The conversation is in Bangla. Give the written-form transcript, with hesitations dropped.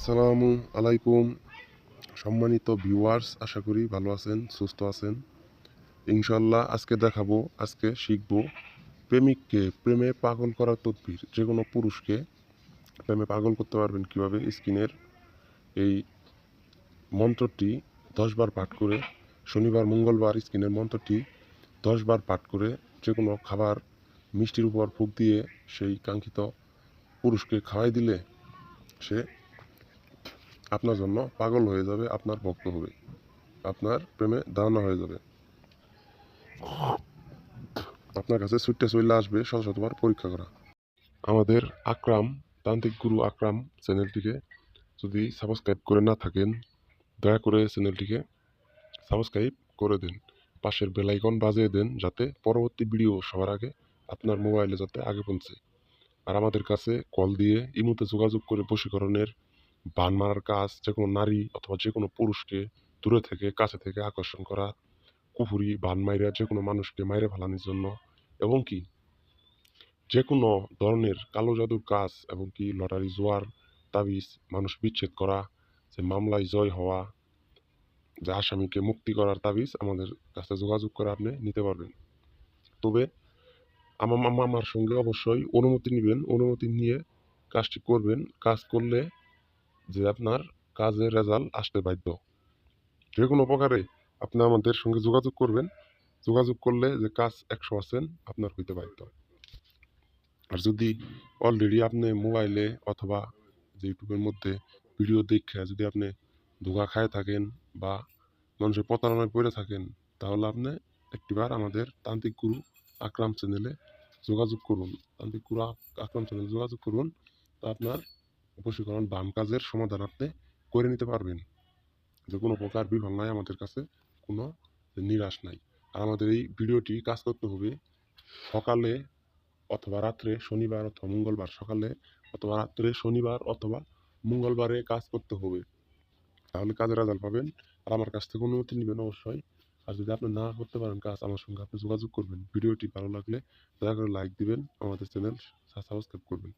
আসসালামু আলাইকুম সম্মানিত ভিউয়ার্স, আশা করি ভালো আছেন, সুস্থ আছেন। ইনশাল্লাহ আজকে শিখব প্রেমিককে প্রেমে পাগল করার তদবির। যে কোনো পুরুষকে প্রেমে পাগল করতে পারবেন কিভাবে। স্ক্রিনের এই মন্ত্রটি 10 বার পাঠ করে, শনিবার মঙ্গলবার স্ক্রিনের মন্ত্রটি 10 বার পাঠ করে যে কোনো খাবার মিষ্টির উপর ফুঁক দিয়ে সেই কাঙ্ক্ষিত পুরুষকে খাওয়াই দিলে সে আপনার জন্য পাগল হয়ে যাবে, আপনার ভক্ত হবে, আপনার প্রেমে ধারণা হয়ে যাবে, আপনার কাছে ছুটতে চলে আসবে শতবার পরীক্ষা করা। আমাদের আকরাম তান্ত্রিক গুরু আকরাম চ্যানেলটিকে যদি সাবস্ক্রাইব করে না থাকেন, দয়া করে চ্যানেলটিকে সাবস্ক্রাইব করে দিন, পাশের বেল আইকন বাজিয়ে দেন, যাতে পরবর্তী ভিডিও সবার আগে আপনার মোবাইলে যাতে আগে পৌঁছে। আর আমাদের কাছে কল দিয়ে ইমুতে যোগাযোগ করে বশীকরণের বান মারার কাজ, যে কোনো নারী অথবা যে কোনো পুরুষকে দূরে থেকে কাছে থেকে আকর্ষণ করা, কুফুরি বান মাইরা যে কোনো মানুষকে মাইরে ফেলানোর জন্য, এবং কি যে কোনো ধরনের কালো জাদুর কাজ, এবং কি লটারি জোয়ার তাবিজ, মানুষ বিচ্ছেদ করা, যে মামলায় জয় হওয়া, যে আসামিকে মুক্তি করার তাবিজ আমাদের কাছে যোগাযোগ করে আপনি নিতে পারবেন। তবে আমার সঙ্গে অবশ্যই অনুমতি নেবেন, অনুমতি নিয়ে কাজটি করবেন। কাজ করলে যে আপনার কাজের রেজাল্ট আসতে বাধ্য। যে কোনো প্রকারে আপনি আমাদের সঙ্গে যোগাযোগ করবেন, যোগাযোগ করলে যে কাজ 100% আপনার হইতে বাধ্য। আর যদি অলরেডি আপনি মোবাইলে অথবা যে ইউটিউবের মধ্যে ভিডিও দেখে যদি আপনি ধোঁকা খায় থাকেন বা মানুষের প্রতারণায় পড়ে থাকেন, তাহলে আপনি একটিবার আমাদের তান্ত্রিক গুরু আকরাম চ্যানেলে যোগাযোগ করুন। তান্ত্রিক গুরু আকরাম চ্যানেলে যোগাযোগ করুন, তা আপনার বশীকরণ বান কাজের সমাধান আপনি করে নিতে পারবেন। যে কোনো প্রকার বিফল নাই, আমাদের কাছে কোনো নিরাশ নাই। আর আমাদের এই ভিডিওটি কাজ করতে হবে সকালে অথবা রাত্রে, শনিবার অথবা মঙ্গলবার সকালে অথবা রাত্রে, শনিবার অথবা মঙ্গলবারে কাজ করতে হবে, তাহলে কাজের রেজাল্ট পাবেন। আর আমার কাছ থেকে অনুমতি নেবেন অবশ্যই। আর যদি আপনি না করতে পারেন কাজ, আমার সঙ্গে আপনি যোগাযোগ করবেন। ভিডিওটি ভালো লাগলে দয়া করে লাইক দিবেন, আমাদের চ্যানেল সাবস্ক্রাইব করবেন।